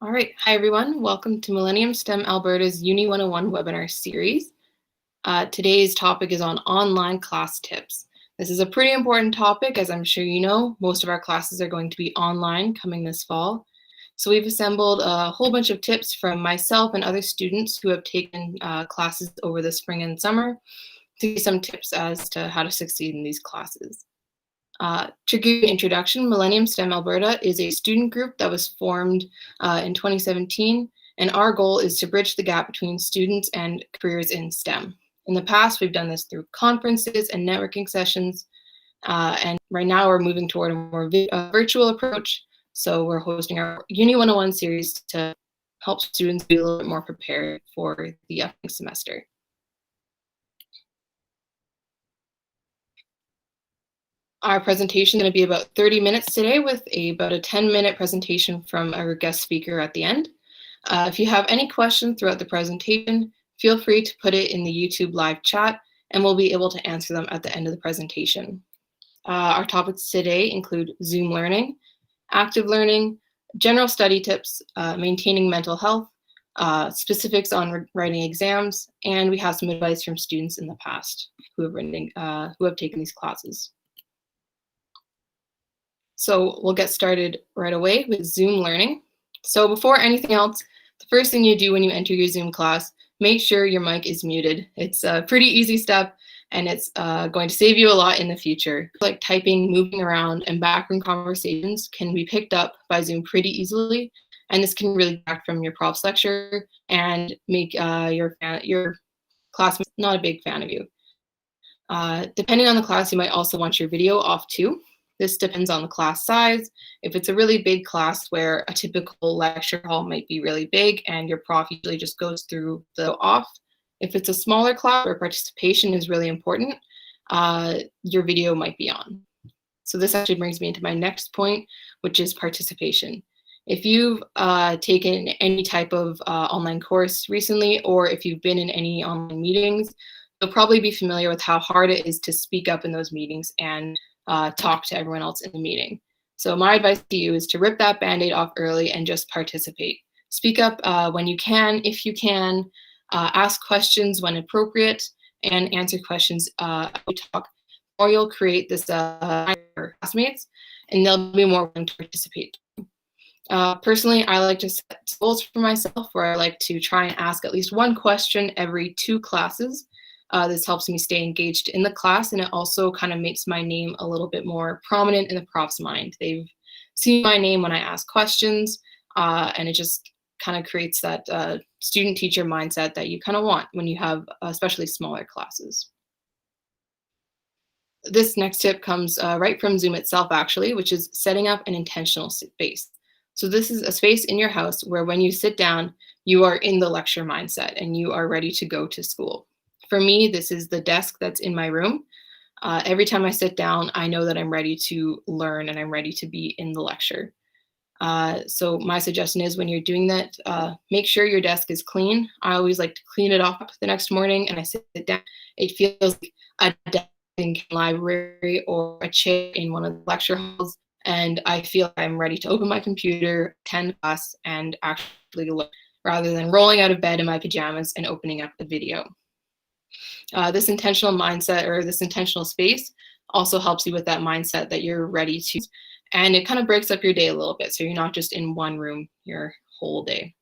All right. Hi, everyone. Welcome to Millennium STEM Alberta's UNI 101 webinar series. Today's topic is on online class tips. This is a pretty important topic, as I'm sure you know. Most of our classes are going to be online coming this fall. So we've assembled a whole bunch of tips from myself and other students who have taken classes over the spring and summer to give you some tips as to how to succeed in these classes. To give you an introduction, Millennium STEM Alberta is a student group that was formed in 2017, and our goal is to bridge the gap between students and careers in STEM. In the past, we've done this through conferences and networking sessions, and right now we're moving toward a more virtual approach. So we're hosting our Uni 101 series to help students be a little bit more prepared for the upcoming semester. Our presentation is going to be about 30 minutes today with about a 10-minute presentation from our guest speaker at the end. If you have any questions throughout the presentation, feel free to put it in the YouTube live chat and we'll be able to answer them at the end of the presentation. Our topics today include Zoom learning, active learning, general study tips, maintaining mental health, specifics on writing exams, and we have some advice from students in the past who have taken these classes. So we'll get started right away with Zoom learning. So before anything else, the first thing you do when you enter your Zoom class, make sure your mic is muted. It's a pretty easy step and it's going to save you a lot in the future. Like typing, moving around, and background conversations can be picked up by Zoom pretty easily. And this can really distract from your prof's lecture and make your classmates not a big fan of you. Depending on the class, you might also want your video off too. This depends on the class size. If it's a really big class where a typical lecture hall might be really big and your prof usually just goes through the off. If it's a smaller class where participation is really important, your video might be on. So this actually brings me into my next point, which is participation. If you've taken any type of online course recently, or if you've been in any online meetings, you'll probably be familiar with how hard it is to speak up in those meetings and talk to everyone else in the meeting. So my advice to you is to rip that Band-Aid off early and just participate. Speak up when you can, if you can, ask questions when appropriate, and answer questions as you talk, or you'll create this for classmates, and they'll be more willing to participate. Personally, I like to set goals for myself where I like to try and ask at least one question every 2 classes. This helps me stay engaged in the class, and it also kind of makes my name a little bit more prominent in the prof's mind. They've seen my name when I ask questions, and it just kind of creates that student-teacher mindset that you kind of want when you have especially smaller classes. This next tip comes right from Zoom itself, actually, which is setting up an intentional space. So this is a space in your house where when you sit down, you are in the lecture mindset and you are ready to go to school. For me, this is the desk that's in my room. Every time I sit down, I know that I'm ready to learn and I'm ready to be in the lecture. So my suggestion is when you're doing that, make sure your desk is clean. I always like to clean it off the next morning and I sit down. It feels like a desk in a library or a chair in one of the lecture halls. And I feel I'm ready to open my computer, attend class, and actually learn, rather than rolling out of bed in my pajamas and opening up the video. This intentional mindset or this intentional space also helps you with that mindset that you're ready to, and it kind of breaks up your day a little bit. So you're not just in one room your whole day.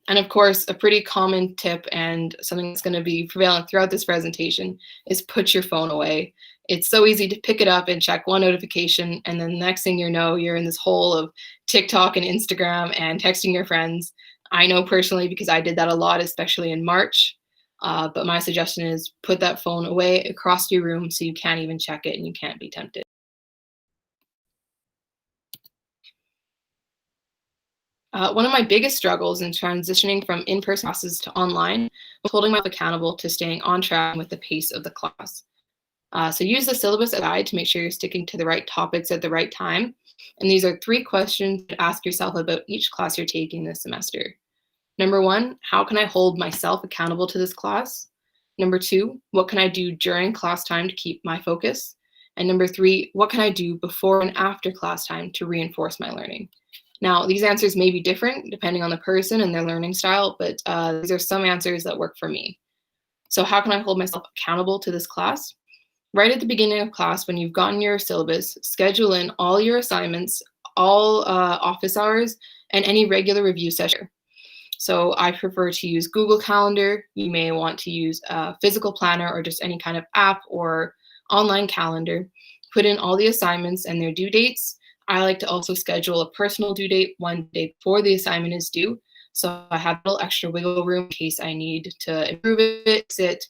And of course, a pretty common tip and something that's going to be prevalent throughout this presentation is put your phone away. It's so easy to pick it up and check one notification, and then the next thing you know, you're in this hole of TikTok and Instagram and texting your friends. I know personally because I did that a lot, especially in March. But my suggestion is put that phone away across your room so you can't even check it and you can't be tempted. One of my biggest struggles in transitioning from in-person classes to online was holding myself accountable to staying on track with the pace of the class. So use the syllabus as a guide to make sure you're sticking to the right topics at the right time. And these are 3 questions to ask yourself about each class you're taking this semester. Number 1, how can I hold myself accountable to this class? Number 2, what can I do during class time to keep my focus? And number 3, what can I do before and after class time to reinforce my learning? Now, these answers may be different depending on the person and their learning style, but these are some answers that work for me. So how can I hold myself accountable to this class? Right at the beginning of class, when you've gotten your syllabus, schedule in all your assignments, all office hours, and any regular review session. So I prefer to use Google Calendar. You may want to use a physical planner or just any kind of app or online calendar. Put in all the assignments and their due dates. I like to also schedule a personal due date one day before the assignment is due. So I have a little extra wiggle room in case I need to improve it,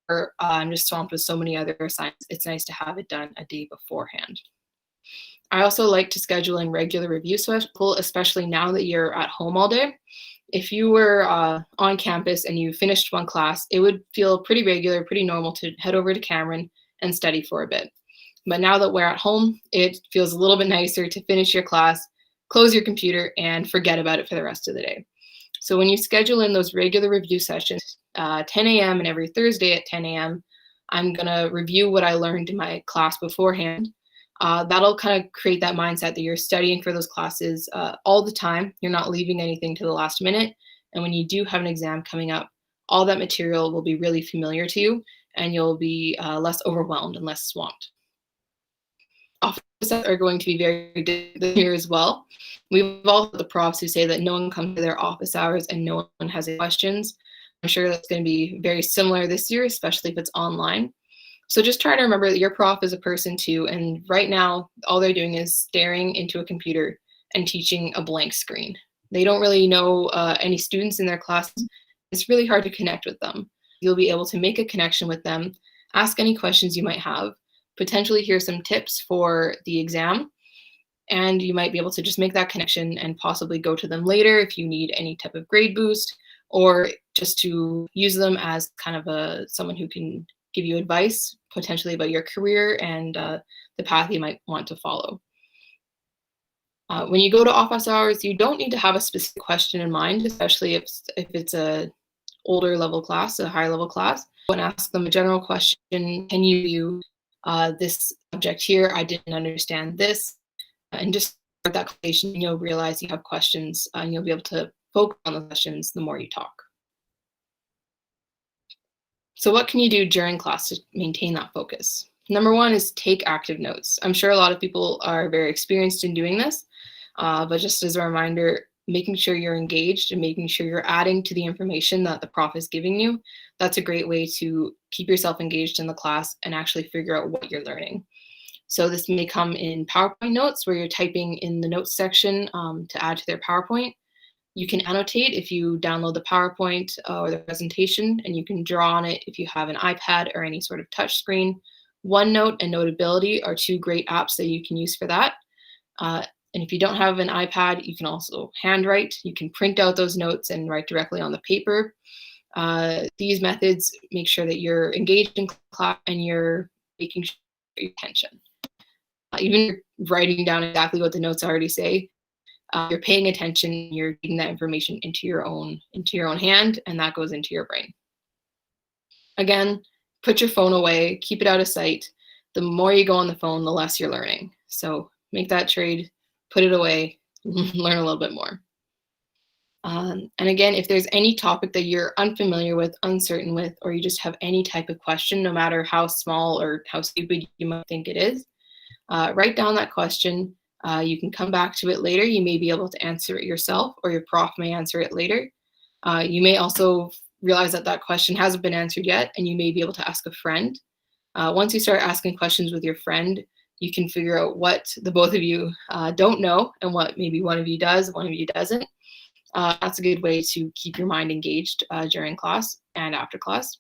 or I'm just swamped with so many other assignments. It's nice to have it done a day beforehand. I also like to schedule in regular review schedule, especially now that you're at home all day. If you were on campus and you finished one class, it would feel pretty regular, pretty normal to head over to Cameron and study for a bit. But now that we're at home, it feels a little bit nicer to finish your class, close your computer, and forget about it for the rest of the day. So when you schedule in those regular review sessions, 10 a.m. and every Thursday at 10 a.m., I'm going to review what I learned in my class beforehand. That'll kind of create that mindset that you're studying for those classes all the time. You're not leaving anything to the last minute. And when you do have an exam coming up, all that material will be really familiar to you, and you'll be less overwhelmed and less swamped. Offices are going to be very different here as well. We've all had the profs who say that no one comes to their office hours and no one has any questions. I'm sure that's going to be very similar this year, especially if it's online. So just try to remember that your prof is a person too, and right now all they're doing is staring into a computer and teaching a blank screen. They don't really know any students in their classes. It's really hard to connect with them. You'll be able to make a connection with them, ask any questions you might have, potentially hear some tips for the exam, and you might be able to just make that connection and possibly go to them later if you need any type of grade boost, or just to use them as kind of someone who can give you advice potentially about your career and the path you might want to follow. When you go to office hours, you don't need to have a specific question in mind, especially if it's a older level class, a higher level class. And ask them a general question. Can you do this subject here? I didn't understand this. And just start that conversation, and you'll realize you have questions, and you'll be able to focus on the questions the more you talk. So what can you do during class to maintain that focus? Number one is take active notes. I'm sure a lot of people are very experienced in doing this, but just as a reminder, making sure you're engaged and making sure you're adding to the information that the prof is giving you, that's a great way to keep yourself engaged in the class and actually figure out what you're learning. So this may come in PowerPoint notes where you're typing in the notes section to add to their PowerPoint. You can annotate if you download the PowerPoint or the presentation, and you can draw on it if you have an iPad or any sort of touch screen. OneNote and Notability are two great apps that you can use for that. And if you don't have an iPad, you can also handwrite. You can print out those notes and write directly on the paper. These methods make sure that you're engaged in class and you're making sure your attention. Even writing down exactly what the notes already say, you're paying attention, you're getting that information into your own hand, and that goes into your brain. Again, put your phone away, keep it out of sight. The more you go on the phone, the less you're learning. So make that trade, put it away, learn a little bit more. And again, if there's any topic that you're unfamiliar with, uncertain with, or you just have any type of question, no matter how small or how stupid you might think it is, write down that question. You can come back to it later. You may be able to answer it yourself, or your prof may answer it later. You may also realize that that question hasn't been answered yet, and you may be able to ask a friend. Once you start asking questions with your friend, you can figure out what the both of you don't know and what maybe one of you does, one of you doesn't. That's a good way to keep your mind engaged during class and after class.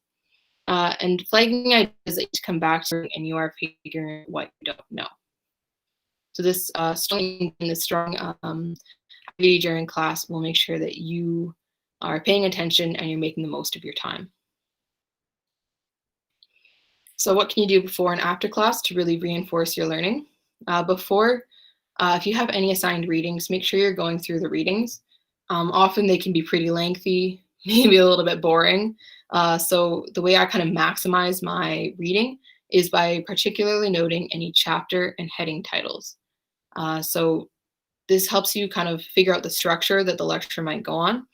And flagging ideas that you come back to and you are figuring out what you don't know. So this strong activity during class will make sure that you are paying attention and you're making the most of your time. So what can you do before and after class to really reinforce your learning? If you have any assigned readings, make sure you're going through the readings. Often they can be pretty lengthy, maybe a little bit boring. So the way I kind of maximize my reading is by particularly noting any chapter and heading titles. So This helps you kind of figure out the structure that the lecture might go on.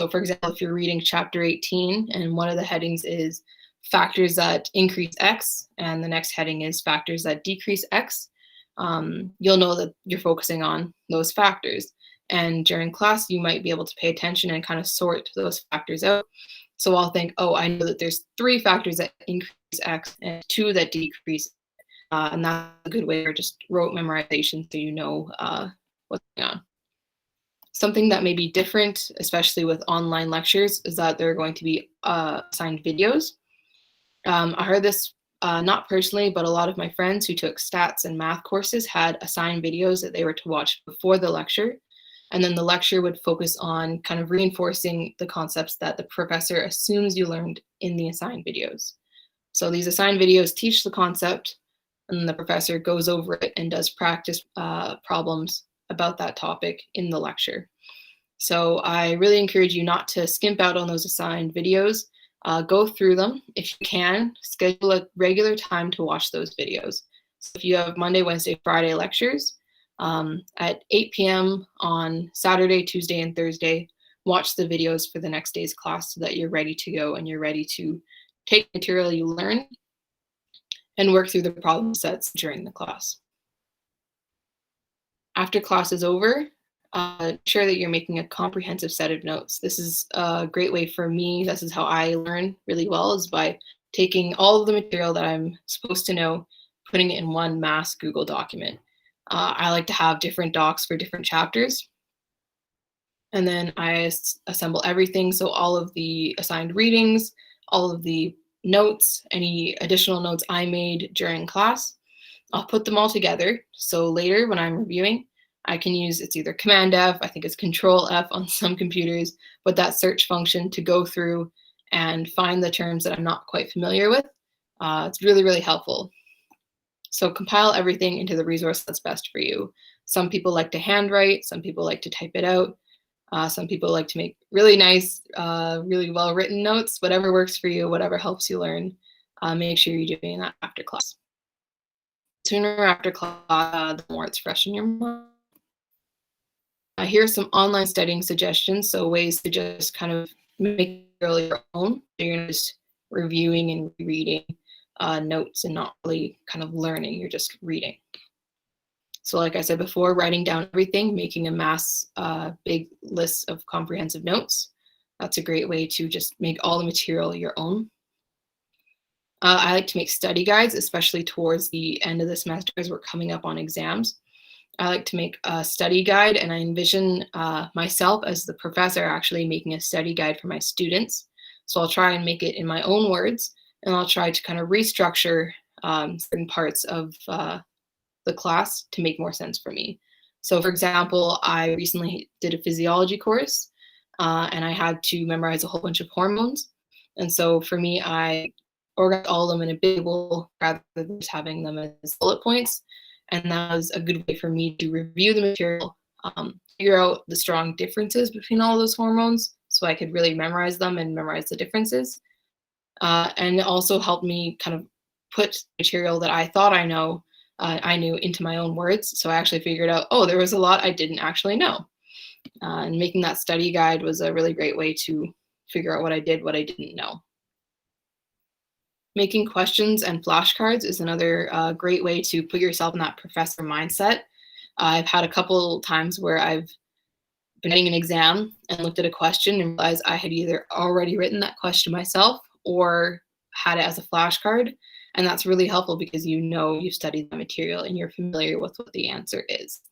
So for example, if you're reading chapter 18 and one of the headings is factors that increase X and the next heading is factors that decrease X, you'll know that you're focusing on those factors. And during class, you might be able to pay attention and kind of sort those factors out. So I'll think, oh, I know that there's 3 factors that increase X and 2 that decrease. And that's a good way, or just rote memorization so you know what's going on. Something that may be different, especially with online lectures, is that there are going to be assigned videos. I heard this not personally, but a lot of my friends who took stats and math courses had assigned videos that they were to watch before the lecture. And then the lecture would focus on kind of reinforcing the concepts that the professor assumes you learned in the assigned videos. So these assigned videos teach the concept, and the professor goes over it and does practice problems about that topic in the lecture. So I really encourage you not to skimp out on those assigned videos. Go through them. If you can, schedule a regular time to watch those videos. So if you have Monday, Wednesday, Friday lectures, at 8 p.m. on Saturday, Tuesday, and Thursday, watch the videos for the next day's class so that you're ready to go and you're ready to take material you learn and work through the problem sets during the class. After class is over, ensure that you're making a comprehensive set of notes. This is a great way for me. This is how I learn really well, is by taking all of the material that I'm supposed to know, putting it in one mass Google document. I like to have different docs for different chapters. And then I assemble everything. So all of the assigned readings, all of the notes, any additional notes I made during class, I'll put them all together. So later when I'm reviewing, I can use, it's either Command F, I think it's Control F on some computers, but that search function to go through and find the terms that I'm not quite familiar with. It's really, really helpful. So compile everything into the resource that's best for you. Some people like to handwrite, some people like to type it out. Some people like to make really nice, really well-written notes. Whatever works for you, whatever helps you learn, make sure you're doing that after class. Sooner after class, the more it's fresh in your mind. Here are some online studying suggestions, so ways to just kind of make it your own. So you're just reviewing and reading notes and not really kind of learning, you're just reading. So like I said before, writing down everything, making a mass big list of comprehensive notes. That's a great way to just make all the material your own. I like to make study guides, especially towards the end of the semester as we're coming up on exams. I like to make a study guide, and I envision myself as the professor actually making a study guide for my students. So I'll try and make it in my own words, and I'll try to kind of restructure certain parts of the class to make more sense for me. So for example, I recently did a physiology course and I had to memorize a whole bunch of hormones. And so for me, I organized all of them in a big table rather than just having them as bullet points. And that was a good way for me to review the material, figure out the strong differences between all those hormones so I could really memorize them and memorize the differences. And it also helped me kind of put material that I thought I knew into my own words. So I actually figured out, oh, there was a lot I didn't actually know. And making that study guide was a really great way to figure out what I did, what I didn't know. Making questions and flashcards is another great way to put yourself in that professor mindset. I've had a couple times where I've been writing an exam and looked at a question and realized I had either already written that question myself or had it as a flashcard. And that's really helpful because you know you've studied the material and you're familiar with what the answer is.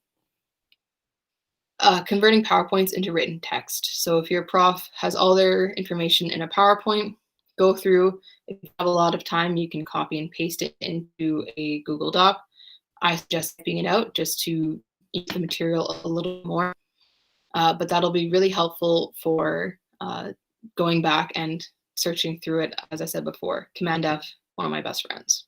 Converting PowerPoints into written text. So if your prof has all their information in a PowerPoint, go through. If you have a lot of time, you can copy and paste it into a Google Doc. I suggest typing it out just to eat the material a little more. But that'll be really helpful for going back and searching through it, as I said before. Command F, one of my best friends.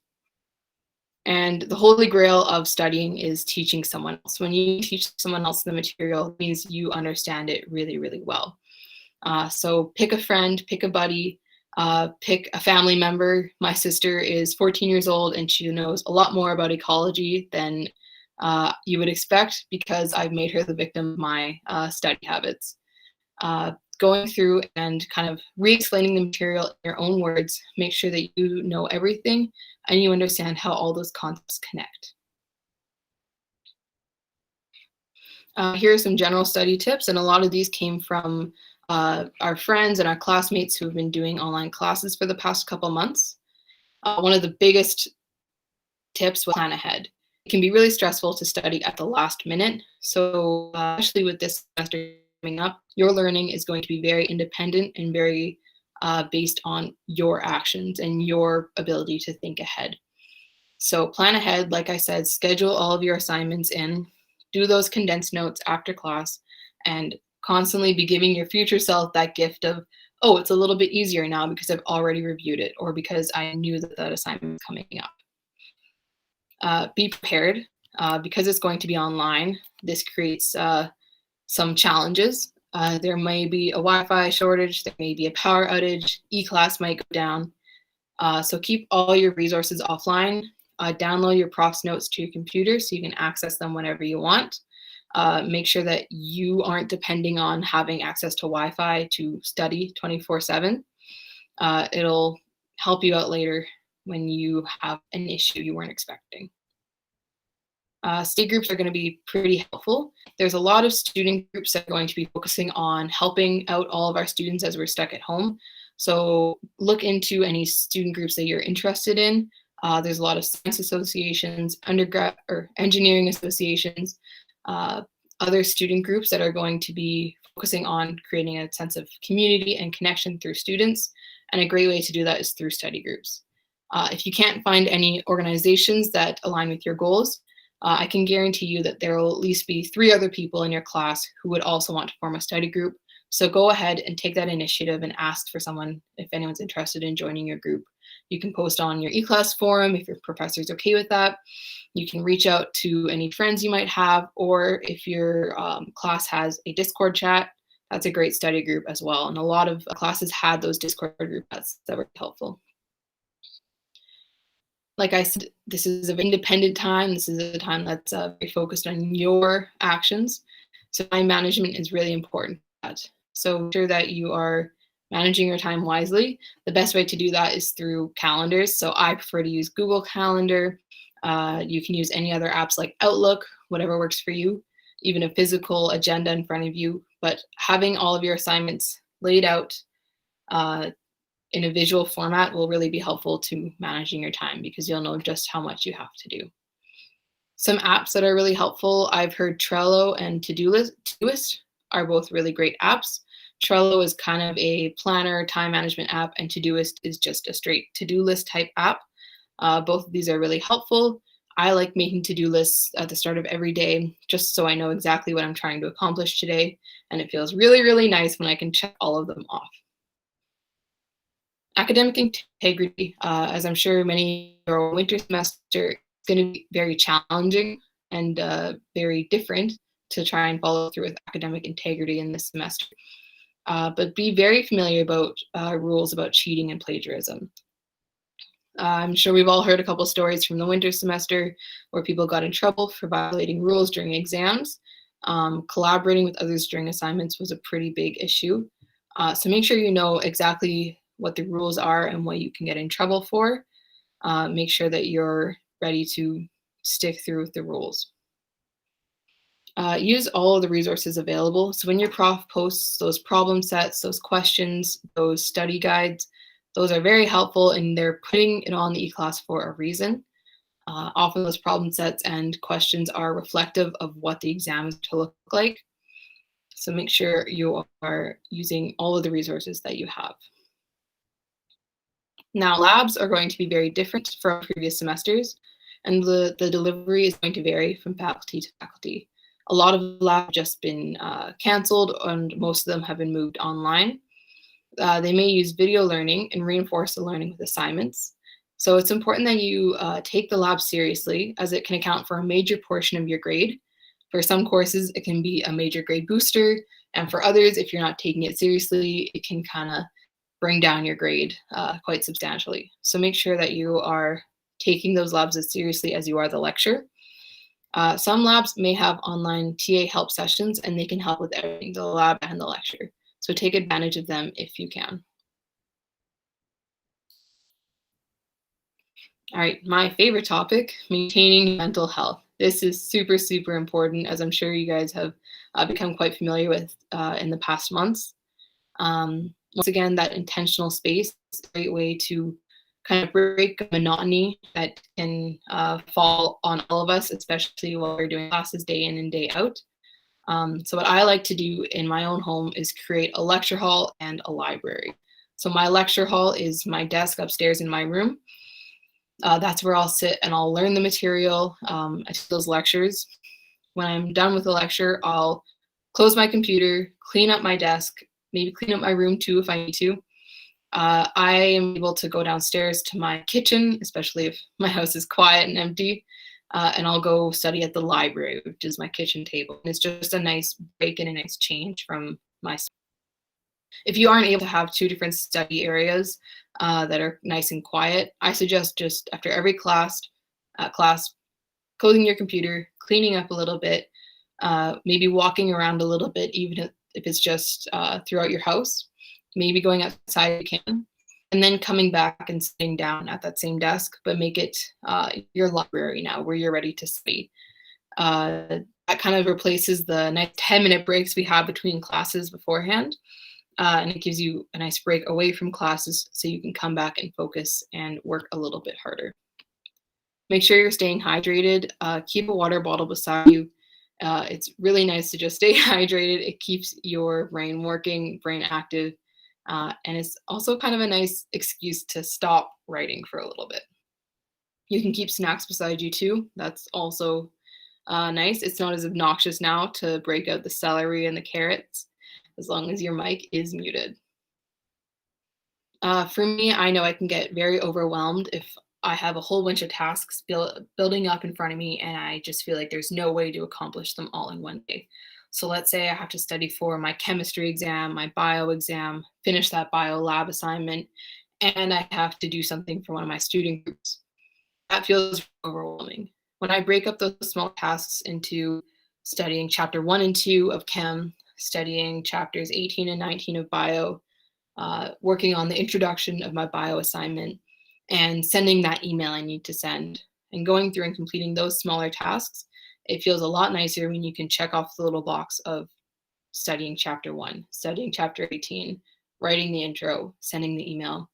And the holy grail of studying is teaching someone else. When you teach someone else the material, it means you understand it really, really well. So pick a friend, pick a buddy, pick a family member. My sister is 14 years old and she knows a lot more about ecology than You would expect because I've made her the victim of my study habits. Going through and kind of re-explaining the material in your own words, make sure that you know everything and you understand how all those concepts connect. Here are some general study tips, and a lot of these came from our friends and our classmates who have been doing online classes for the past couple months. One of the biggest tips was plan ahead. It can be really stressful to study at the last minute, so especially with this semester coming up, your learning is going to be very independent and very based on your actions and your ability to think ahead. So plan ahead, like I said, schedule all of your assignments in, do those condensed notes after class, and constantly be giving your future self that gift of, oh, it's a little bit easier now because I've already reviewed it or because I knew that that assignment was coming up. Be prepared because it's going to be online. This creates some challenges. There may be a Wi-Fi shortage, there may be a power outage, e-class might go down. So keep all your resources offline. Download your prof's notes to your computer so you can access them whenever you want. Make sure that you aren't depending on having access to Wi-Fi to study 24/7. It'll help you out later when you have an issue you weren't expecting. Study groups are going to be pretty helpful. There's a lot of student groups that are going to be focusing on helping out all of our students as we're stuck at home. So look into any student groups that you're interested in. There's a lot of science associations, undergrad or engineering associations, other student groups that are going to be focusing on creating a sense of community and connection through students. And a great way to do that is through study groups. If you can't find any organizations that align with your goals, I can guarantee you that there will at least be 3 other people in your class who would also want to form a study group. So go ahead and take that initiative and ask for someone if anyone's interested in joining your group. You can post on your e-class forum if your professor's okay with that. You can reach out to any friends you might have, or if your class has a Discord chat, that's a great study group as well. And a lot of classes had those Discord group chats that were helpful. Like I said, this is an independent time. This is a time that's very focused on your actions. So time management is really important. So make sure that you are managing your time wisely. The best way to do that is through calendars. So I prefer to use Google Calendar. You can use any other apps like Outlook, whatever works for you, even a physical agenda in front of you. But having all of your assignments laid out in a visual format will really be helpful to managing your time because you'll know just how much you have to do. Some apps that are really helpful, I've heard Trello and Todoist are both really great apps. Trello is kind of a planner time management app, and Todoist is just a straight to-do list type app. Both of these are really helpful. I like making to-do lists at the start of every day just so I know exactly what I'm trying to accomplish today, and it feels really, really nice when I can check all of them off. Academic integrity, as I'm sure many of your winter semester, is going to be very challenging and very different to try and follow through with academic integrity in this semester. But be very familiar about rules about cheating and plagiarism. I'm sure we've all heard a couple stories from the winter semester where people got in trouble for violating rules during exams. Collaborating with others during assignments was a pretty big issue. So make sure you know exactly what the rules are and what you can get in trouble for. Make sure that you're ready to stick through with the rules. Use all of the resources available. So when your prof posts those problem sets, those questions, those study guides, those are very helpful and they're putting it on the e-class for a reason. Often those problem sets and questions are reflective of what the exam is to look like. So make sure you are using all of the resources that you have. Now, labs are going to be very different from previous semesters, and the delivery is going to vary from faculty to faculty. A lot of labs have just been canceled, and most of them have been moved online. They may use video learning and reinforce the learning with assignments. So it's important that you take the lab seriously, as it can account for a major portion of your grade. For some courses, it can be a major grade booster, and for others, if you're not taking it seriously, it can kind of bring down your grade quite substantially. So make sure that you are taking those labs as seriously as you are the lecture. Some labs may have online TA help sessions, and they can help with everything, the lab and the lecture. So take advantage of them if you can. All right, my favorite topic, maintaining mental health. This is super, super important, as I'm sure you guys have become quite familiar with in the past months. Once again, that intentional space is a great way to kind of break monotony that can fall on all of us, especially while we're doing classes day in and day out. So what I like to do in my own home is create a lecture hall and a library. So my lecture hall is my desk upstairs in my room. That's where I'll sit and I'll learn the material. I take those lectures. When I'm done with the lecture, I'll close my computer, clean up my desk, maybe clean up my room too if I need to. I am able to go downstairs to my kitchen, especially if my house is quiet and empty, and I'll go study at the library, which is my kitchen table. And it's just a nice break and a nice change from my. If you aren't able to have two different study areas that are nice and quiet, I suggest just after every class, closing your computer, cleaning up a little bit, maybe walking around a little bit, even if it's just throughout your house, maybe going outside if you can, and then coming back and sitting down at that same desk, but make it your library now where you're ready to study. That kind of replaces the nice 10-minute breaks we had between classes beforehand. And it gives you a nice break away from classes so you can come back and focus and work a little bit harder. Make sure you're staying hydrated. Keep a water bottle beside you. It's really nice to just stay hydrated. It keeps your brain working, brain active, and it's also kind of a nice excuse to stop writing for a little bit. You can keep snacks beside you too. That's also nice. It's not as obnoxious now to break out the celery and the carrots, as long as your mic is muted. For me, I know I can get very overwhelmed if I have a whole bunch of tasks building up in front of me and I just feel like there's no way to accomplish them all in one day. So let's say I have to study for my chemistry exam, my bio exam, finish that bio lab assignment, and I have to do something for one of my student groups. That feels overwhelming. When I break up those small tasks into studying chapter 1 and 2 of chem, studying chapters 18 and 19 of bio, working on the introduction of my bio assignment, and sending that email I need to send, and going through and completing those smaller tasks, it feels a lot nicer when you can check off the little box of studying chapter 1, studying chapter 18, writing the intro, sending the email.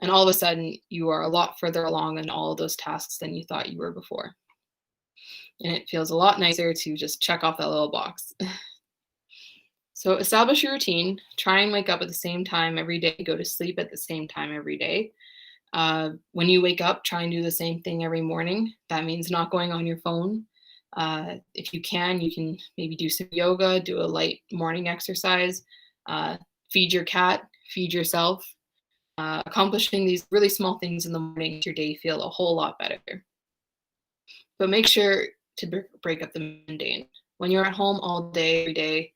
And all of a sudden, you are a lot further along in all of those tasks than you thought you were before. And it feels a lot nicer to just check off that little box. So establish your routine. Try and wake up at the same time every day. Go to sleep at the same time every day. When you wake up, try and do the same thing every morning. That means not going on your phone. If you can maybe do some yoga, do a light morning exercise, feed your cat, feed yourself. Accomplishing these really small things in the morning makes your day feel a whole lot better. But make sure to break up the mundane. When you're at home all day, every day,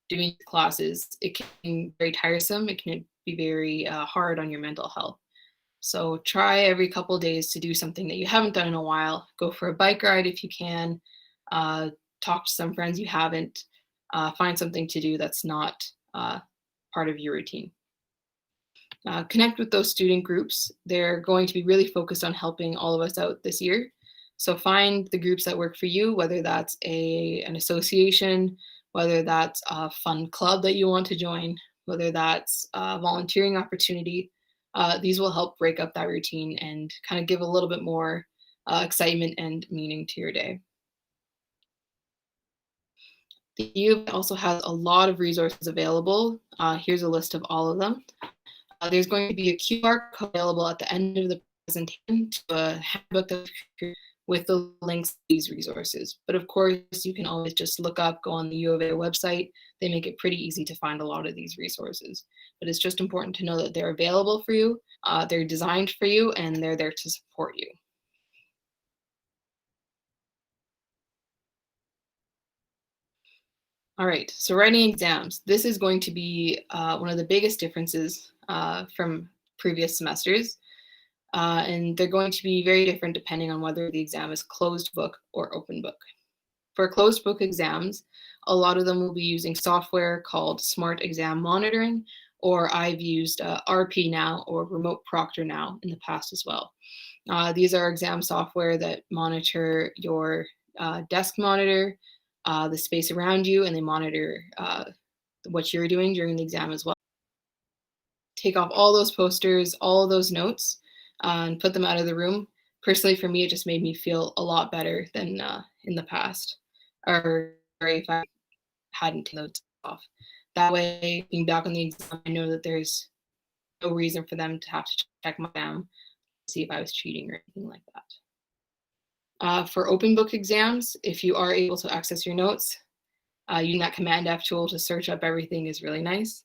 doing classes, it can be very tiresome. It can be very hard on your mental health. So try every couple of days to do something that you haven't done in a while. Go for a bike ride if you can. Talk to some friends you haven't. Find something to do that's not part of your routine. Connect with those student groups. They're going to be really focused on helping all of us out this year. So find the groups that work for you, whether that's an association, whether that's a fun club that you want to join, whether that's a volunteering opportunity. These will help break up that routine and kind of give a little bit more excitement and meaning to your day. The U also has a lot of resources available. Here's a list of all of them. There's going to be a QR code available at the end of the presentation to a handbook with the links to these resources. But of course, you can always just look up, go on the U of A website. They make it pretty easy to find a lot of these resources. But it's just important to know that they're available for you, they're designed for you, and they're there to support you. All right, so writing exams. This is going to be one of the biggest differences from previous semesters. and they're going to be very different depending on whether the exam is closed book or open book. For closed book exams, a lot of them will be using software called Smart Exam Monitoring, or I've used RP Now or Remote Proctor Now in the past as well. These are exam software that monitor your desk monitor, the space around you, and they monitor what you're doing during the exam as well. Take off all those posters, all those notes, and put them out of the room. Personally, for me, it just made me feel a lot better than in the past, or if I hadn't taken those off. That way, being back on the exam, I know that there's no reason for them to have to check my exam to see if I was cheating or anything like that. For open book exams, if you are able to access your notes, using that Command F tool to search up everything is really nice.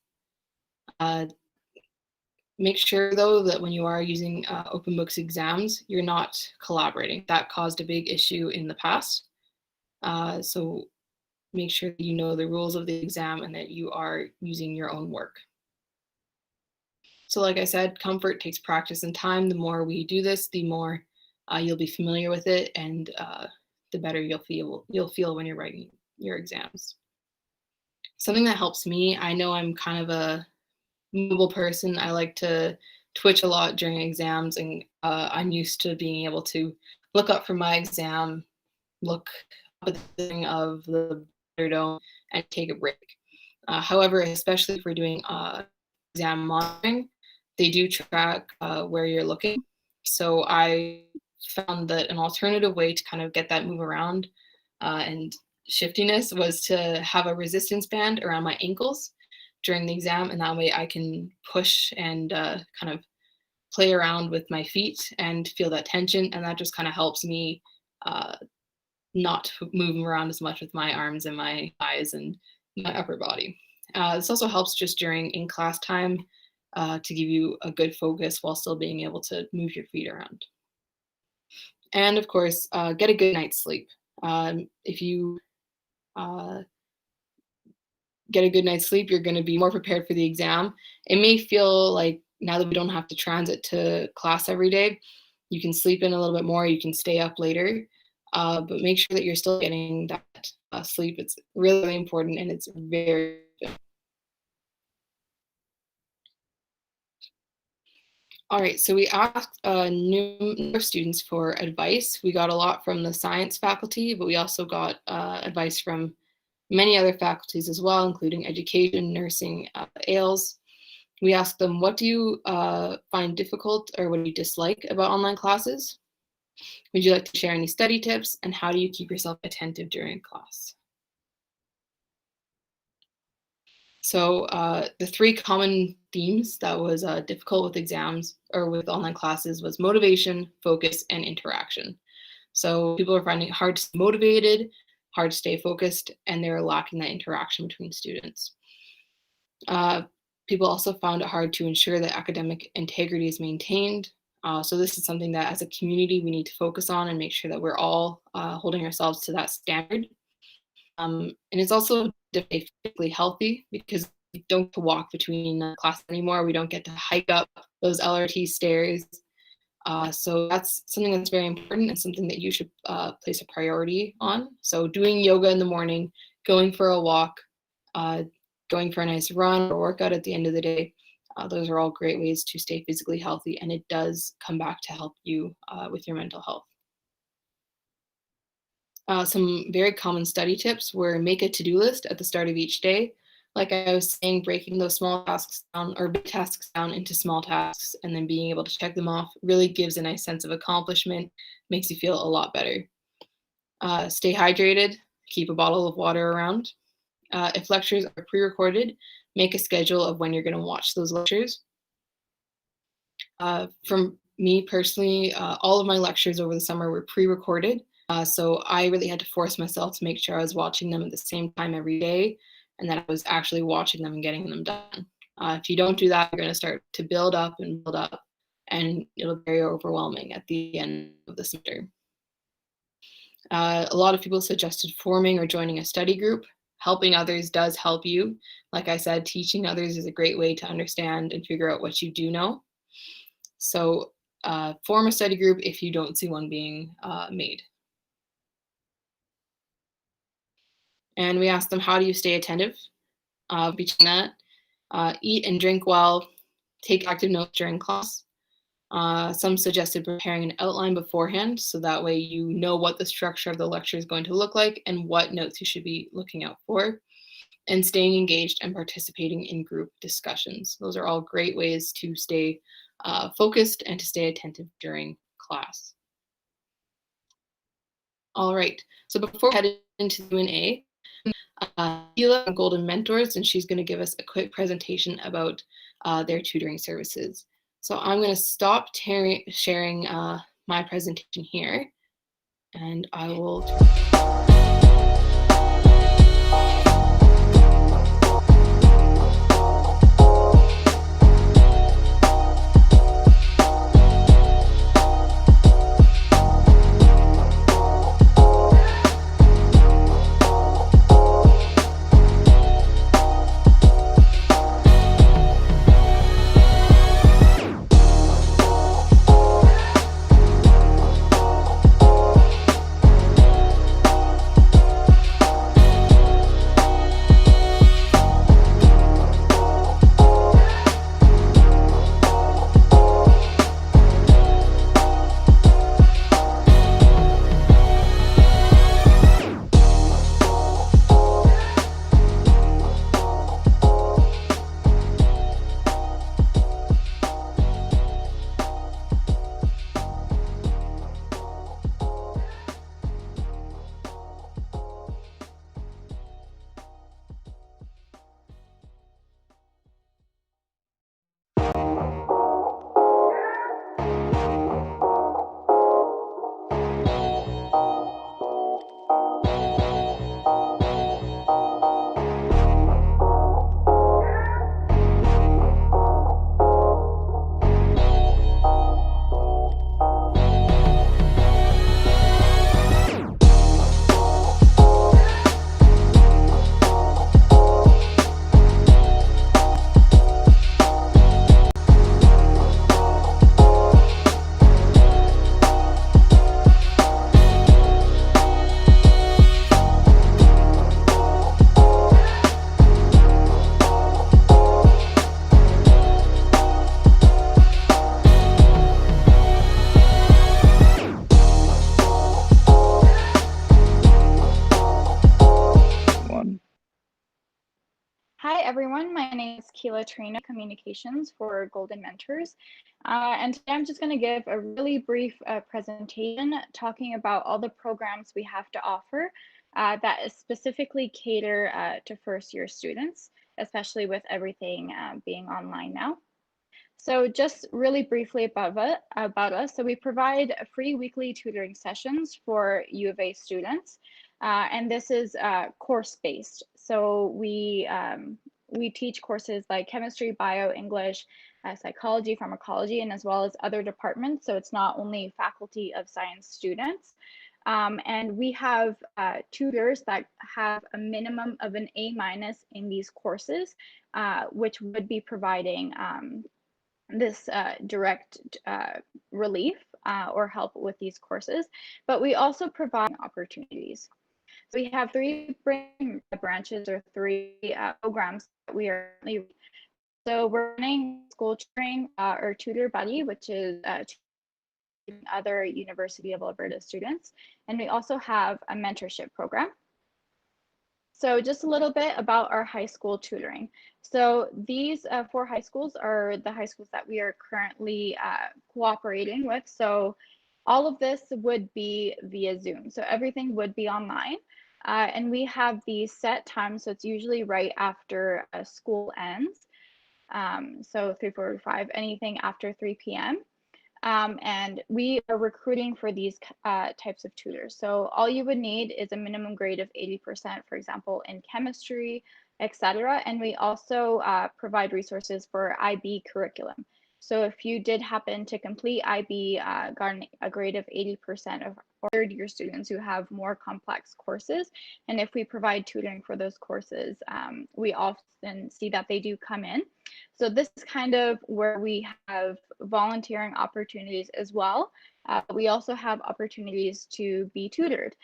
Make sure, though, that when you are using open books exams, you're not collaborating. That caused a big issue in the past. So make sure that you know the rules of the exam and that you are using your own work. So like I said, comfort takes practice and time. The more we do this, the more you'll be familiar with it, and the better you'll feel when you're writing your exams. Something that helps me, I know I'm kind of a mobile person. I like to twitch a lot during exams, and I'm used to being able to look up from my exam, look up at the thing of the dome, and take a break. However, especially if we're doing exam monitoring, they do track where you're looking. So I found that an alternative way to kind of get that move around and shiftiness was to have a resistance band around my ankles during the exam, and that way I can push and kind of play around with my feet and feel that tension, and that just kind of helps me not move around as much with my arms and my thighs and my upper body. This also helps just during in-class time to give you a good focus while still being able to move your feet around. And of course, get a good night's sleep. If you get a good night's sleep, you're going to be more prepared for the exam. It may feel like now that we don't have to transit to class every day, you can sleep in a little bit more, you can stay up later, but make sure that you're still getting that sleep. It's really, really important, and it's very good. All right, so we asked a number of students for advice. We got a lot from the science faculty, but we also got advice from many other faculties as well, including education, nursing, ALS. We asked them, what do you find difficult or what do you dislike about online classes? Would you like to share any study tips, and how do you keep yourself attentive during class? So the three common themes that was difficult with exams or with online classes was motivation, focus, and interaction. So people are finding it hard to stay motivated, hard to stay focused, and they're lacking that interaction between students. People also found it hard to ensure that academic integrity is maintained. So this is something that as a community we need to focus on and make sure that we're all holding ourselves to that standard. And it's also physically healthy because we don't get to walk between classes anymore. We don't get to hike up those LRT stairs. So that's something that's very important and something that you should place a priority on. So doing yoga in the morning, going for a walk, going for a nice run or workout at the end of the day, those are all great ways to stay physically healthy, and it does come back to help you with your mental health. Some very common study tips were make a to-do list at the start of each day. Like I was saying, breaking those small tasks down or big tasks down into small tasks and then being able to check them off really gives a nice sense of accomplishment, makes you feel a lot better. Stay hydrated, keep a bottle of water around. If lectures are pre-recorded, make a schedule of when you're going to watch those lectures. From me personally, all of my lectures over the summer were pre-recorded. So I really had to force myself to make sure I was watching them at the same time every day and that I was actually watching them and getting them done. If you don't do that, you're going to start to build up, and it'll be very overwhelming at the end of the semester. A lot of people suggested forming or joining a study group. Helping others does help you. Like I said, teaching others is a great way to understand and figure out what you do know. So form a study group if you don't see one being made. And we asked them, how do you stay attentive? Between that, eat and drink well, take active notes during class. Some suggested preparing an outline beforehand, so that way you know what the structure of the lecture is going to look like and what notes you should be looking out for. And staying engaged and participating in group discussions. Those are all great ways to stay focused and to stay attentive during class. All right, so before we head into the Q&A, Hila from Golden Mentors, and she's going to give us a quick presentation about their tutoring services. So I'm going to stop sharing my presentation here, and I will. Hi everyone, my name is Keela Trainer, Communications for Golden Mentors. And today I'm just going to give a really brief presentation talking about all the programs we have to offer that specifically cater to first year students, especially with everything being online now. So just really briefly about us. So we provide free weekly tutoring sessions for U of A students. And this is course-based. So we teach courses like chemistry, bio, English, psychology, pharmacology, and as well as other departments. So it's not only faculty of science students. And we have tutors that have a minimum of an A- in these courses, which would be providing this direct relief or help with these courses, but we also provide opportunities. So we have three branches or three programs that we are currently. So we're running school tutoring or tutor buddy, which is other University of Alberta students, and we also have a mentorship program. So just a little bit about our high school tutoring. So these four high schools are the high schools that we are currently cooperating with. So all of this would be via Zoom. So everything would be online. And we have the set time. So it's usually right after school ends. So 3:45, anything after 3 p.m. And we are recruiting for these types of tutors. So all you would need is a minimum grade of 80%, for example, in chemistry, etc. And we also provide resources for IB curriculum. So if you did happen to complete IB, got a grade of 80% of third year students who have more complex courses. And if we provide tutoring for those courses, we often see that they do come in. So this is kind of where we have volunteering opportunities as well. We also have opportunities to be tutored.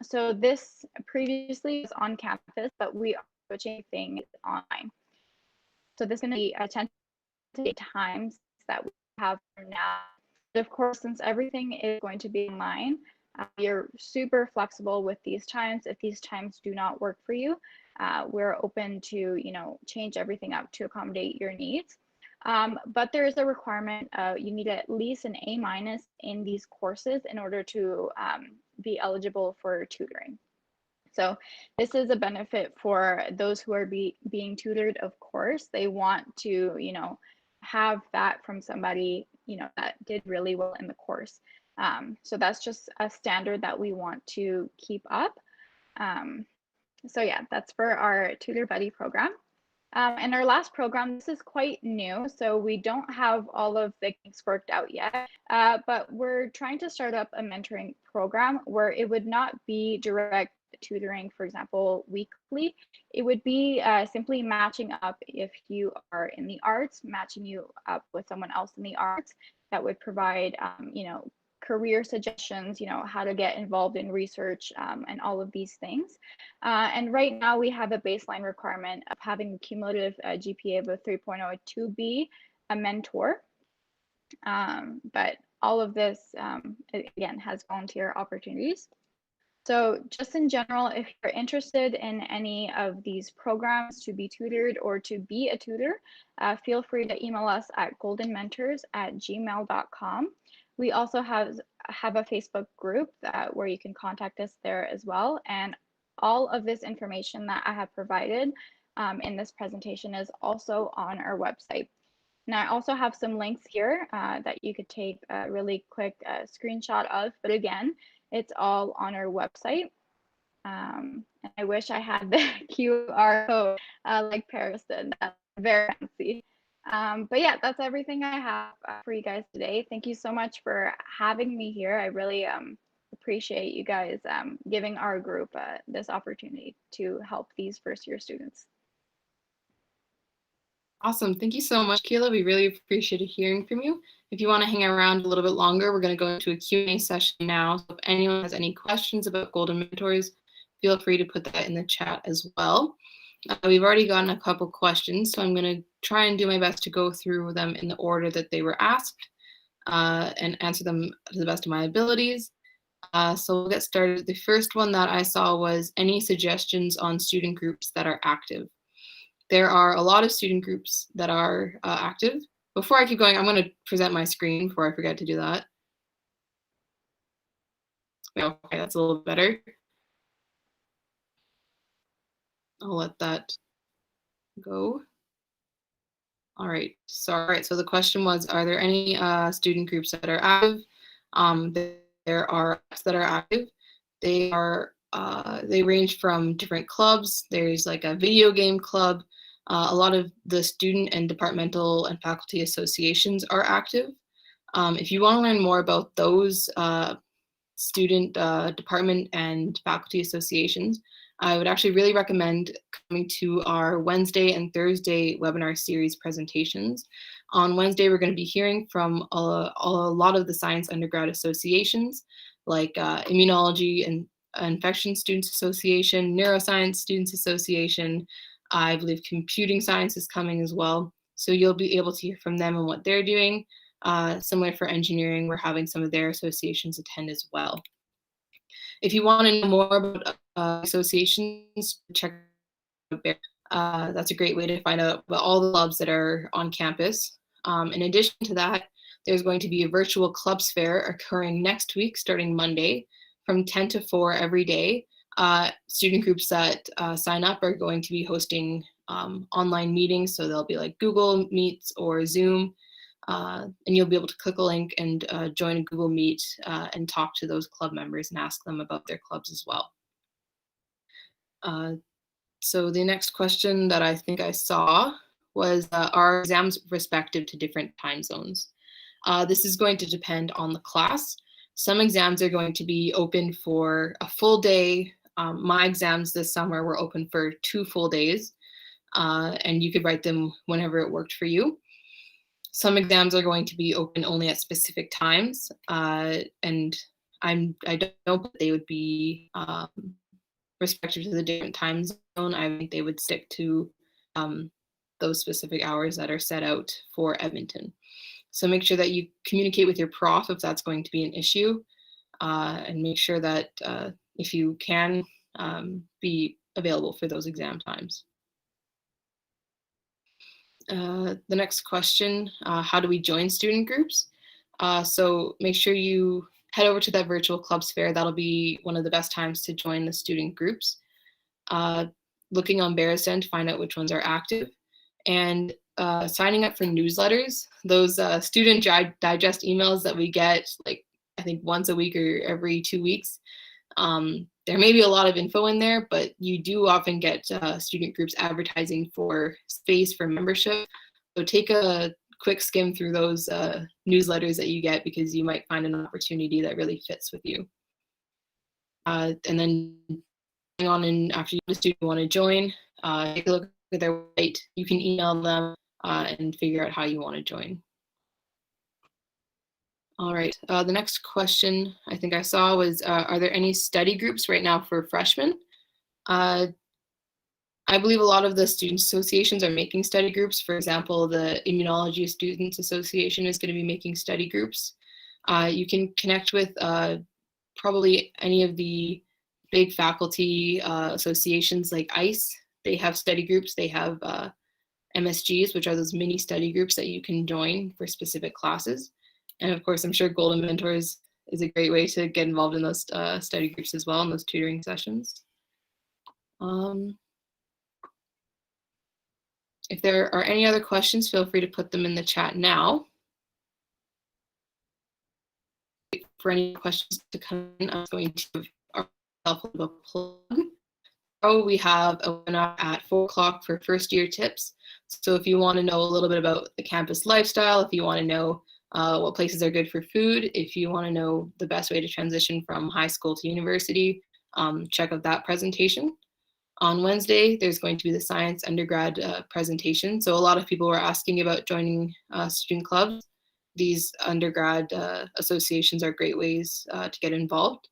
So this previously was on campus, but we are switching things online. So this is going to be a tentative times that we have from now. But of course, since everything is going to be online, you're super flexible with these times. If these times do not work for you, we're open to, change everything up to accommodate your needs. But there is a requirement, you need at least an A- in these courses in order to be eligible for tutoring. So this is a benefit for those who are being tutored, of course. They want to, have that from somebody, that did really well in the course. So that's just a standard that we want to keep up. So yeah, that's for our Tutor Buddy program. And our last program, this is quite new, so we don't have all of the kinks worked out yet, but we're trying to start up a mentoring program where it would not be direct tutoring, for example, weekly. It would be simply matching up if you are in the arts, matching you up with someone else in the arts that would provide, career suggestions, how to get involved in research and all of these things. And right now we have a baseline requirement of having a cumulative GPA of a 3.0 to be a mentor. But all of this, again, has volunteer opportunities. So just in general, if you're interested in any of these programs to be tutored or to be a tutor, feel free to email us at goldenmentors@gmail.com. We also have a Facebook group where you can contact us there as well. And all of this information that I have provided in this presentation is also on our website. Now, I also have some links here that you could take a really quick screenshot of, but again, it's all on our website. And I wish I had the QR code like Paris did. That's very fancy. But yeah, that's everything I have for you guys today. Thank you so much for having me here. I really appreciate you guys giving our group this opportunity to help these first year students. Awesome. Thank you so much, Keela. We really appreciated hearing from you. If you want to hang around a little bit longer, we're going to go into a Q&A session now. So if anyone has any questions about Golden Mentors, feel free to put that in the chat as well. We've already gotten a couple questions, so I'm going to try and do my best to go through them in the order that they were asked and answer them to the best of my abilities. So we'll get started. The first one that I saw was any suggestions on student groups that are active. There are a lot of student groups that are active. Before I keep going, I'm going to present my screen before I forget to do that. Okay, that's a little better. I'll let that go. All right, so the question was, are there any student groups that are active? There are that are active. They range from different clubs. There's like a video game club. A lot of the student and departmental and faculty associations are active. If you want to learn more about those student, department, and faculty associations, I would actually really recommend coming to our Wednesday and Thursday webinar series presentations. On Wednesday, we're going to be hearing from a lot of the science undergrad associations, like Immunology and Infection Students Association, Neuroscience Students Association. I believe Computing Science is coming as well. So you'll be able to hear from them and what they're doing. Similar for engineering, we're having some of their associations attend as well. If you want to know more about associations, check out that's a great way to find out about all the clubs that are on campus. In addition to that, there's going to be a virtual clubs fair occurring next week, starting Monday, from 10 to 4 every day. Student groups that sign up are going to be hosting online meetings, so they'll be like Google Meets or Zoom. And you'll be able to click a link and join a Google Meet and talk to those club members and ask them about their clubs as well. So the next question that I think I saw was are exams respective to different time zones? This is going to depend on the class. Some exams are going to be open for a full day. My exams this summer were open for 2 full days, and you could write them whenever it worked for you. Some exams are going to be open only at specific times, and I don't know, but they would be respective to the different time zone. I think they would stick to those specific hours that are set out for Edmonton. So make sure that you communicate with your prof if that's going to be an issue, and make sure that if you can, be available for those exam times. The next question, how do we join student groups? So make sure you head over to that virtual clubs fair. That'll be one of the best times to join the student groups. Looking on Barristan to find out which ones are active, and signing up for newsletters. Those student digest emails that we get, like I think once a week or every 2 weeks. There may be a lot of info in there, but you do often get student groups advertising for space for membership. So take a quick skim through those newsletters that you get, because you might find an opportunity that really fits with you. And then on in after you the student want to join, take a look at their website. You can email them and figure out how you want to join. All right, the next question I think I saw was, are there any study groups right now for freshmen? I believe a lot of the student associations are making study groups. For example, the Immunology Students Association is going to be making study groups. You can connect with probably any of the big faculty associations like ICE. They have study groups. They have MSGs, which are those mini study groups that you can join for specific classes. And of course, I'm sure Golden Mentors is a great way to get involved in those study groups as well, in those tutoring sessions. If there are any other questions, feel free to put them in the chat now. For any questions to come in, I'm going to give ourselves a plug. Oh, we have a webinar at 4 o'clock for first year tips. So if you want to know a little bit about the campus lifestyle, if you want to know what places are good for food, if you want to know the best way to transition from high school to university, check out that presentation. On Wednesday, there's going to be the science undergrad presentation. So a lot of people were asking about joining student clubs. These undergrad associations are great ways to get involved.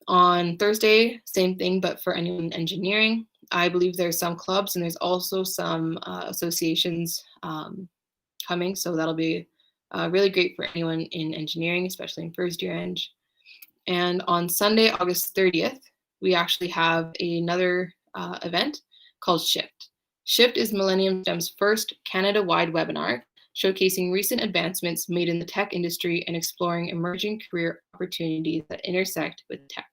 On Thursday, same thing, but for anyone in engineering. I believe there's some clubs and there's also some associations coming. So that'll be really great for anyone in engineering, especially in first year eng. And on Sunday, August 30th, we actually have another event called Shift. Shift is Millennium STEM's first Canada-wide webinar showcasing recent advancements made in the tech industry and exploring emerging career opportunities that intersect with tech.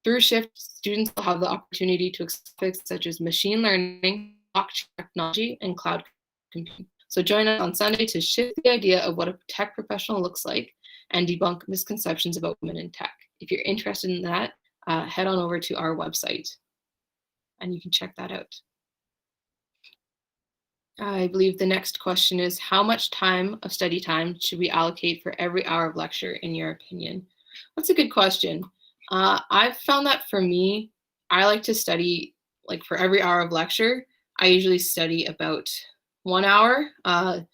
Through Shift, students will have the opportunity to explore topics such as machine learning, blockchain technology, and cloud computing. So join us on Sunday to shift the idea of what a tech professional looks like and debunk misconceptions about women in tech. If you're interested in that, head on over to our website and you can check that out. I believe the next question is, how much time of study time should we allocate for every hour of lecture, in your opinion? That's a good question. I've found that for me, I like to study, like for every hour of lecture, I usually study about 1 hour. I'm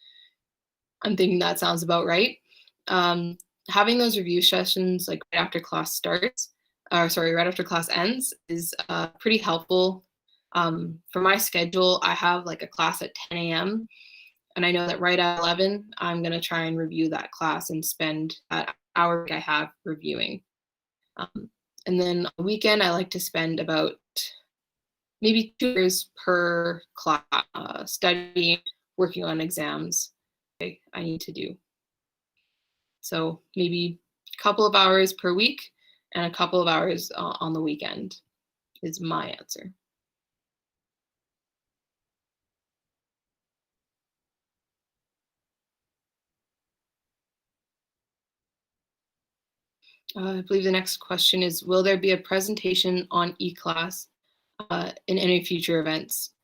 thinking that sounds about right. Having those review sessions like right after class starts, right after class ends is pretty helpful. For my schedule, I have like a class at 10 a.m. and I know that right at 11, I'm going to try and review that class and spend that hour I have reviewing. And then on the weekend, I like to spend about maybe 2 hours per class studying, working on exams I need to do. So maybe a couple of hours per week and a couple of hours on the weekend is my answer. I believe the next question is, will there be a presentation on eClass in any future events?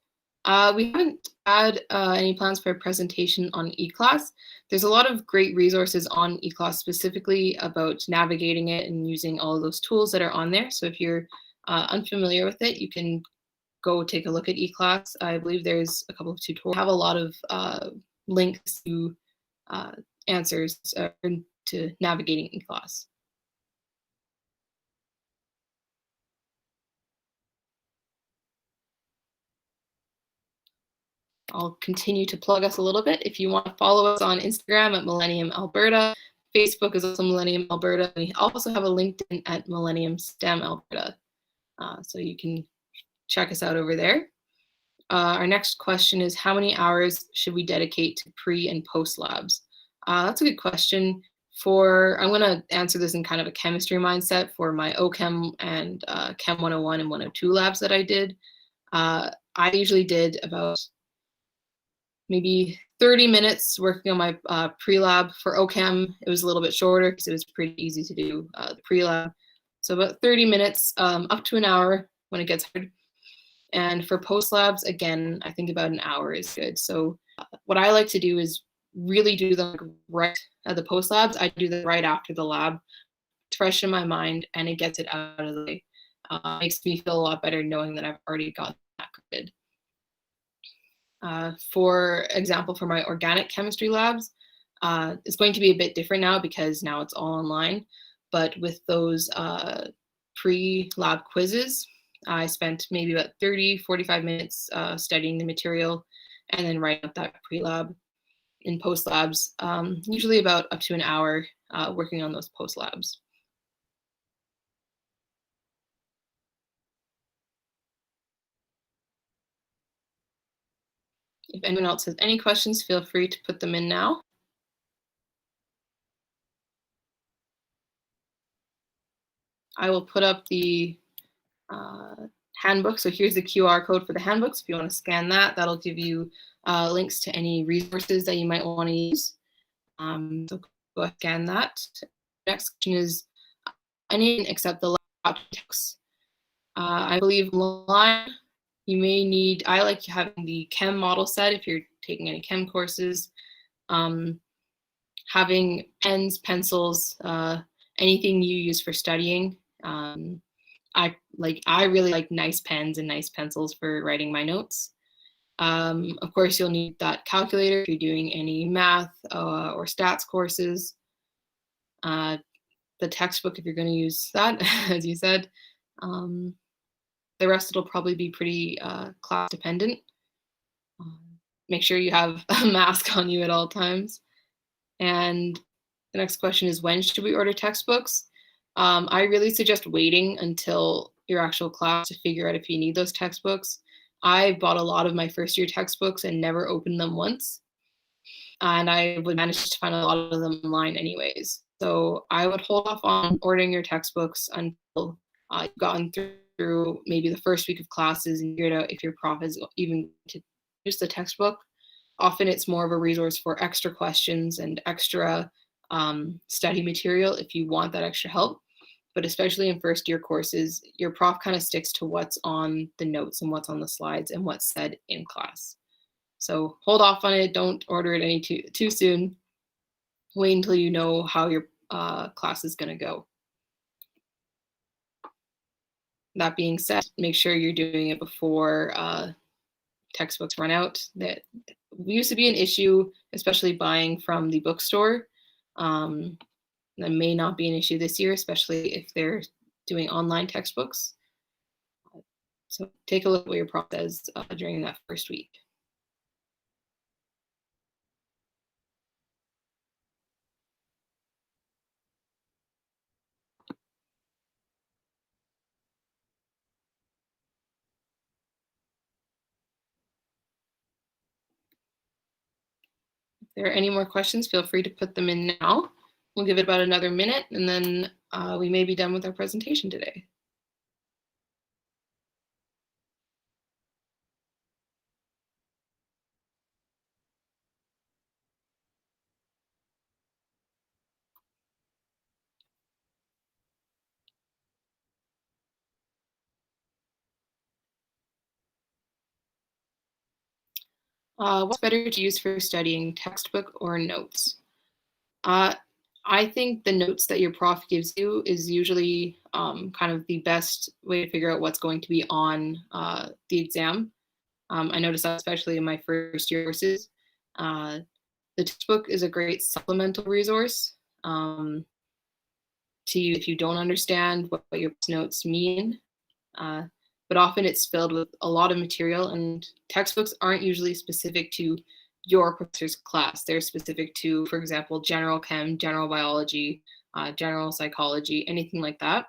We haven't had any plans for a presentation on eClass. There's a lot of great resources on eClass specifically about navigating it and using all of those tools that are on there. So if you're unfamiliar with it, you can go take a look at eClass. I believe there's a couple of tutorials. I have a lot of links to uh, answers to navigating eClass. I'll continue to plug us a little bit. If you want to follow us on Instagram at Millennium Alberta, Facebook is also Millennium Alberta. We also have a LinkedIn at Millennium STEM Alberta. So you can check us out over there. Our next question is, how many hours should we dedicate to pre and post labs? That's a good question. I'm going to answer this in kind of a chemistry mindset for my OChem and Chem 101 and 102 labs that I did. I usually did about maybe 30 minutes working on my pre-lab. For OChem, it was a little bit shorter because it was pretty easy to do the pre-lab. So about 30 minutes, up to an hour when it gets hard. And for post labs, again, I think about an hour is good. So what I like to do is really do them right at the post labs. I do them right after the lab. It's fresh in my mind and it gets it out of the way. Makes me feel a lot better knowing that I've already got that good. For example, for my organic chemistry labs, it's going to be a bit different now because now it's all online. But with those pre-lab quizzes, I spent maybe about 30, 45 minutes studying the material and then writing up that pre-lab. In post labs, usually about up to an hour working on those post labs. If anyone else has any questions, feel free to put them in now. I will put up the handbook. So here's the QR code for the handbooks. If you want to scan that, that'll give you links to any resources that you might want to use. So go ahead and scan that. Next question is, I didn't accept the laptop text. I believe online you may need, I like having the chem model set if you're taking any chem courses. Having pens, pencils, anything you use for studying. I really like nice pens and nice pencils for writing my notes. Of course, you'll need that calculator if you're doing any math or stats courses. The textbook if you're going to use that, as you said. The rest it'll probably be pretty class dependent. Make sure you have a mask on you at all times. And the next question is, when should we order textbooks? I really suggest waiting until your actual class to figure out if you need those textbooks. I bought a lot of my first year textbooks and never opened them once. And I would manage to find a lot of them online anyways. So I would hold off on ordering your textbooks until you've gotten through maybe the first week of classes and figured out if your prof is even to use the textbook. Often it's more of a resource for extra questions and extra study material if you want that extra help. But especially in first year courses, your prof kind of sticks to what's on the notes and what's on the slides and what's said in class. So hold off on it. Don't order it any too soon. Wait until you know how your class is going to go. That being said, make sure you're doing it before textbooks run out. That used to be an issue, especially buying from the bookstore. That may not be an issue this year, especially if they're doing online textbooks. So take a look at what your prof says during that first week. If there are any more questions, feel free to put them in now. We'll give it about another minute and then we may be done with our presentation today. What's better to use for studying, textbook or notes? Uh, I think the notes that your prof gives you is usually kind of the best way to figure out what's going to be on the exam. I noticed that especially in my first year courses. Uh, the textbook is a great supplemental resource to you if you don't understand what your notes mean. Uh, but often it's filled with a lot of material, and textbooks aren't usually specific to your professor's class. They're specific to, for example, general chem, general biology, general psychology, anything like that.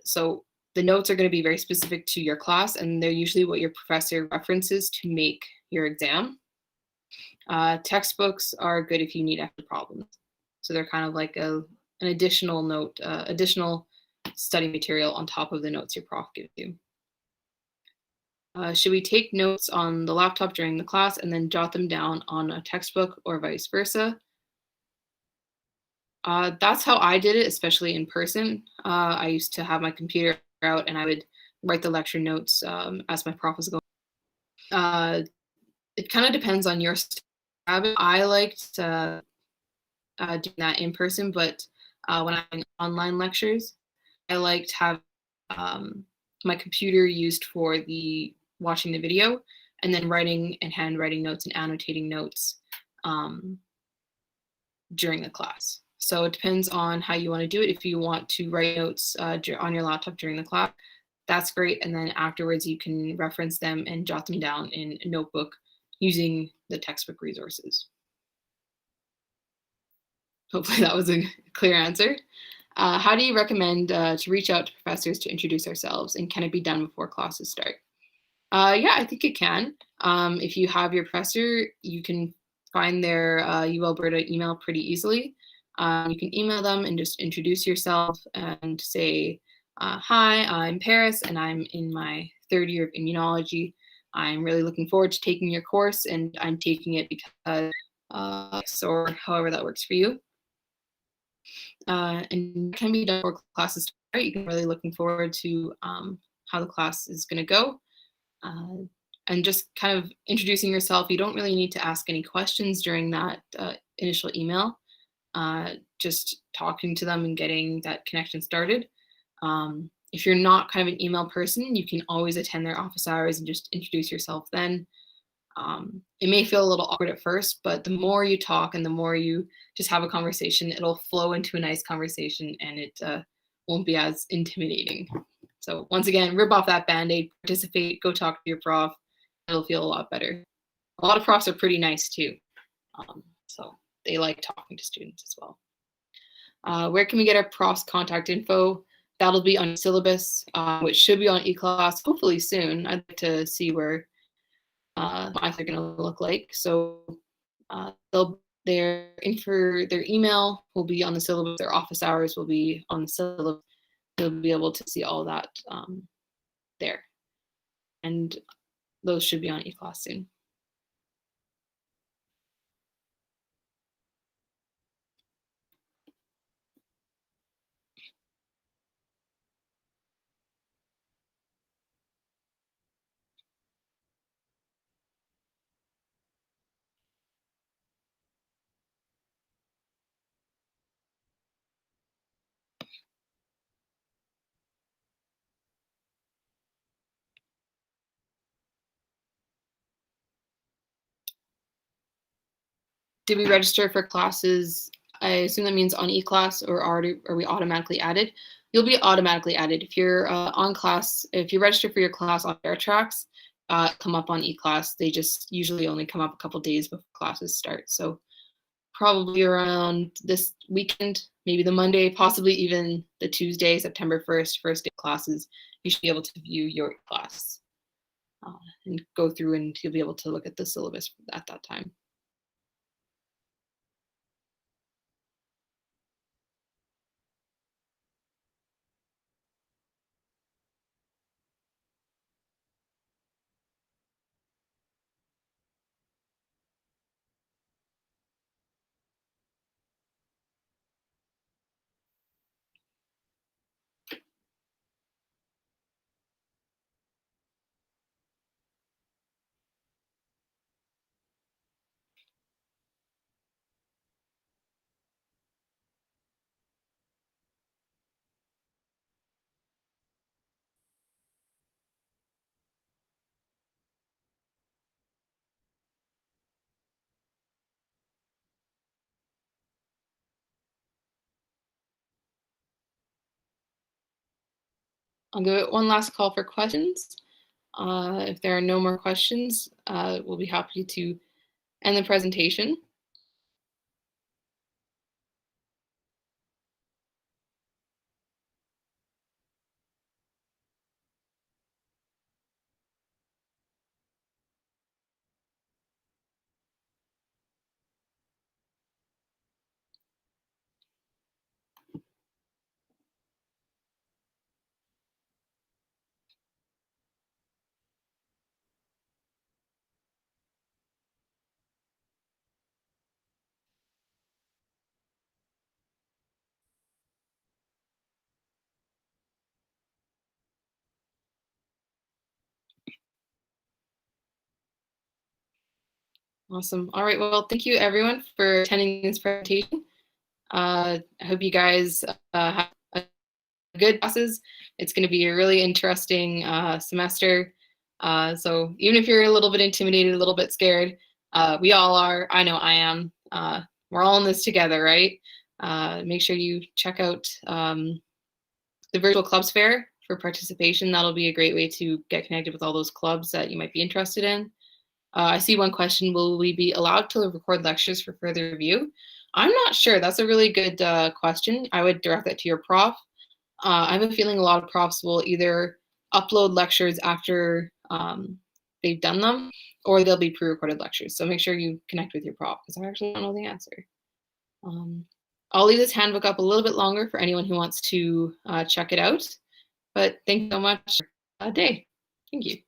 So the notes are going to be very specific to your class, and they're usually what your professor references to make your exam. Textbooks are good if you need extra problems. So they're kind of like an additional note, additional study material on top of the notes your prof gives you. Should we take notes on the laptop during the class and then jot them down on a textbook or vice versa? That's how I did it, especially in person. I used to have my computer out and I would write the lecture notes as my prof was going. Uh, it kind of depends on your habit. I liked doing that in person, but when I'm in online lectures, I liked having my computer used for the watching the video and then writing and handwriting notes and annotating notes um, during the class. So it depends on how you want to do it. If you want to write notes on your laptop during the class, that's great. And then afterwards, you can reference them and jot them down in a notebook using the textbook resources. Hopefully that was a clear answer. How do you recommend to reach out to professors to introduce ourselves, and can it be done before classes start? Yeah, I think it can. If you have your professor, you can find their U Alberta email pretty easily. You can email them and just introduce yourself and say, hi, I'm Paris and I'm in my third year of immunology. I'm really looking forward to taking your course and I'm taking it because, or however that works for you. And can be done before classes start. You can really looking forward to how the class is going to go. Uh, and just kind of introducing yourself. You don't really need to ask any questions during that initial email. Just talking to them and getting that connection started. If you're not kind of an email person, you can always attend their office hours and just introduce yourself then. It may feel a little awkward at first, but the more you talk and the more you just have a conversation, it'll flow into a nice conversation and it won't be as intimidating. So once again, rip off that band-aid, participate, go talk to your prof. It'll feel a lot better. A lot of profs are pretty nice too. So they like talking to students as well. Where can we get our profs' contact info? That'll be on syllabus, which should be on eClass hopefully soon. I'd like to see where they're going to look like. So their email will be on the syllabus. Their office hours will be on the syllabus. You'll be able to see all that there. And those should be on eClass soon. Did we register for classes? I assume that means on eClass, or are we automatically added? You'll be automatically added. If you're on class, if you register for your class on FairTracks, come up on eClass. They just usually only come up a couple days before classes start. So probably around this weekend, maybe the Monday, possibly even the Tuesday, September 1st, first day of classes, you should be able to view your class and go through, and you'll be able to look at the syllabus at that time. I'll give it one last call for questions. If there are no more questions, we'll be happy to end the presentation. Awesome. All right. Well, thank you everyone for attending this presentation. I hope you guys have good classes. It's going to be a really interesting semester. So even if you're a little bit intimidated, a little bit scared, we all are. I know I am. We're all in this together, right? Make sure you check out the virtual clubs fair for participation. That'll be a great way to get connected with all those clubs that you might be interested in. I see one question, will we be allowed to record lectures for further review? I'm not sure. That's a really good question. I would direct that to your prof. I have a feeling a lot of profs will either upload lectures after they've done them, or they'll be pre-recorded lectures. So make sure you connect with your prof, because I actually don't know the answer. I'll leave this handbook up a little bit longer for anyone who wants to check it out. But thank you so much for a day. Thank you.